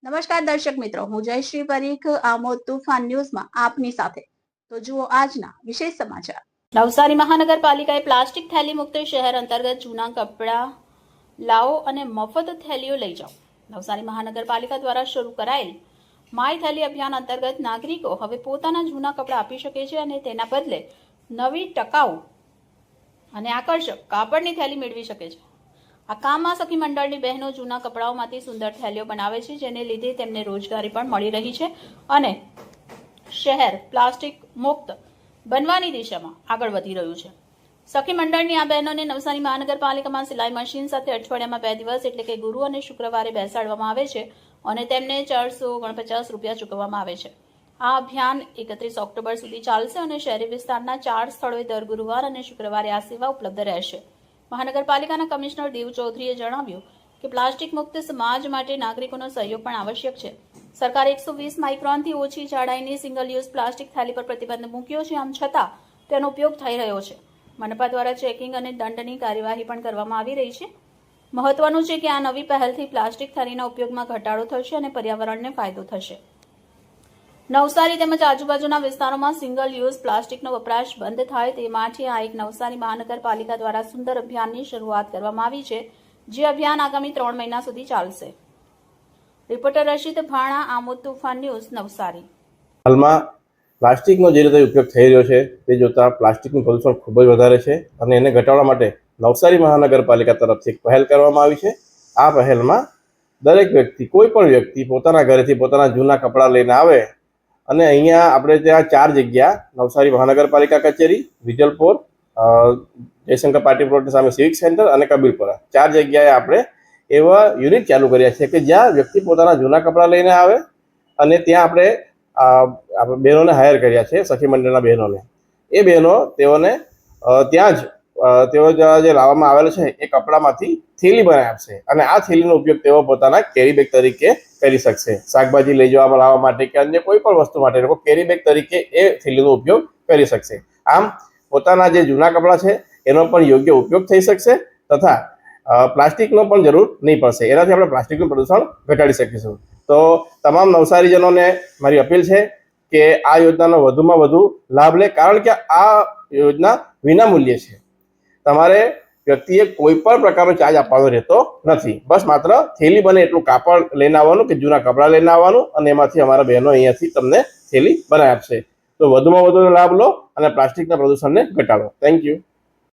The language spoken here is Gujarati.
નમસ્કાર દર્શક મિત્રો, હું જયશ્રી પરીખ આમોદ તુફાન ન્યૂઝમાં આપની સાથે. તો જુઓ આજના વિશેષ સમાચાર. નવસારી મહાનગરપાલિકાએ પ્લાસ્ટિક થેલી મુક્ત શહેર અંતર્ગત જૂના કપડાં લાવો અને મફત થેલીઓ લઈ જાઓ. નવસારી મહાનગરપાલિકા દ્વારા શરૂ કરાયેલ માય થેલી અભિયાન અંતર્ગત નાગરિકો હવે પોતાના જૂના કપડાં આપી શકે છે અને તેના બદલે નવી, ટકાઉ અને આકર્ષક કાપડની થેલી મેળવી શકે છે. આ કામમાં સખી મંડળની બહેનો જૂના કપડાઓમાંથી સુંદર થેલીઓ બનાવે છે, જેને લીધે તેમને રોજગારી પણ મળી રહી છે અને શહેર પ્લાસ્ટિક મુક્ત બનવાની દિશામાં આગળ વધી રહ્યું છે. સખી મંડળની આ બહેનોને નવસારી મહાનગરપાલિકામાં સિલાઈ મશીન સાથે અઠવાડિયામાં 2 દિવસ એટલે કે ગુરુ અને શુક્રવારે બેસાડવામાં આવે છે અને તેમને 449 રૂપિયા ચૂકવવામાં આવે છે. આ અભિયાન 31 ઓક્ટોબર સુધી ચાલશે અને શહેરી વિસ્તારના 4 સ્થળોએ દર ગુરુવાર અને શુક્રવારે આ સેવા ઉપલબ્ધ રહેશે. મહાનગરપાલિકાના કમિશનર દેવ ચૌધરીએ જણાવ્યું કે પ્લાસ્ટિક મુક્ત સમાજ માટે નાગરિકોનો સહયોગ પણ આવશ્યક છે. સરકારે 120 માઇક્રોનથી ઓછી જાડાઈની સિંગલ યુઝ પ્લાસ્ટિક થેલી પર પ્રતિબંધ મૂક્યો છે. આમ છતાં તેનો ઉપયોગ થઈ રહ્યો છે. મનપા દ્વારા ચેકિંગ અને દંડની કાર્યવાહી પણ કરવામાં આવી રહી છે. મહત્વનું છે કે આ નવી પહેલથી પ્લાસ્ટિક થેલીના ઉપયોગમાં ઘટાડો થશે અને પર્યાવરણને ફાયદો થશે. નવસારી તેમજ આજુબાજુના વિસ્તારોમાં સિંગલ યુઝ પ્લાસ્ટિકનો વપરાશ બંધ થાય તે માટે આ એક નવસારી મહાનગરપાલિકા દ્વારા સુંદર અભિયાનની શરૂઆત કરવામાં આવી છે, જે અભિયાન આગામી 3 મહિના સુધી ચાલશે. Reporter Rashid Bhana, Amod Toofan news, Navsari. હાલમાં પ્લાસ્ટિકનો જે રીતે ઉપયોગ થઈ રહ્યો છે તે જોતા પ્લાસ્ટિકનું પ્રદૂષણ ખૂબ જ વધારે છે અને એને ઘટાડવા માટે નવસારી મહાનગરપાલિકા તરફથી એક પહેલ કરવામાં આવી છે. આ પહેલમાં દરેક વ્યક્તિ, કોઈ પણ વ્યક્તિ પોતાના ઘરેથી પોતાના જૂના કપડાં લઈને આવે અને અહીંયા આપણે ત્યાં 4 જગ્યા, નવસારી મહાનગરપાલિકા કચેરી, વિજલપોર, જયશંકર પાર્ટી પ્લોટની સામે સિવિક સેન્ટર અને કબીરપુરા, 4 જગ્યાએ આપણે એવા યુનિટ ચાલુ કર્યા છે કે જ્યાં વ્યક્તિ પોતાના જૂના કપડાં લઈને આવે અને ત્યાં આપણે બહેનોને હાયર કર્યા છે, સખી મંડળના બહેનોને. એ બહેનો તેઓને ત્યાં જ તેઓ જે લાવવામાં આવેલ છે એ કપડામાંથી થેલી બનાવી આપશે અને આ થેલીનો ઉપયોગ તેઓ પોતાના કેરી બેગ તરીકે કરી શકશે. શાકભાજી લઈ જવામાં લાવવા માટે કે અન્ય કોઈ પણ વસ્તુ માટે લોકો કેરી બેગ તરીકે એ થેલીનો ઉપયોગ કરી શકશે. આમ પોતાના જે જૂના કપડાં છે એનો પણ યોગ્ય ઉપયોગ થઈ શકશે તથા પ્લાસ્ટિકનો પણ જરૂર નહીં પડશે. એનાથી આપણે પ્લાસ્ટિકનું પ્રદૂષણ ઘટાડી શકીશું. તો તમામ નવસારીજનોને મારી અપીલ છે કે આ યોજનાનો વધુમાં વધુ લાભ લે, કારણ કે આ યોજના વિનામૂલ્યે છે. તમારે વ્યક્તિએ કોઈ પણ પ્રકારનો ચાર્જ આપવાનો રહેતો નથી. બસ માત્ર થેલી બને એટલું કાપડ લઈને આવવાનું કે જૂના કપડાં લઈને આવવાનું અને એમાંથી અમારા બહેનો અહીંયાથી તમને થેલી બનાવી આપશે. તો વધુમાં વધુ લાભ લો અને પ્લાસ્ટિકના પ્રદૂષણને ઘટાડો. Thank you.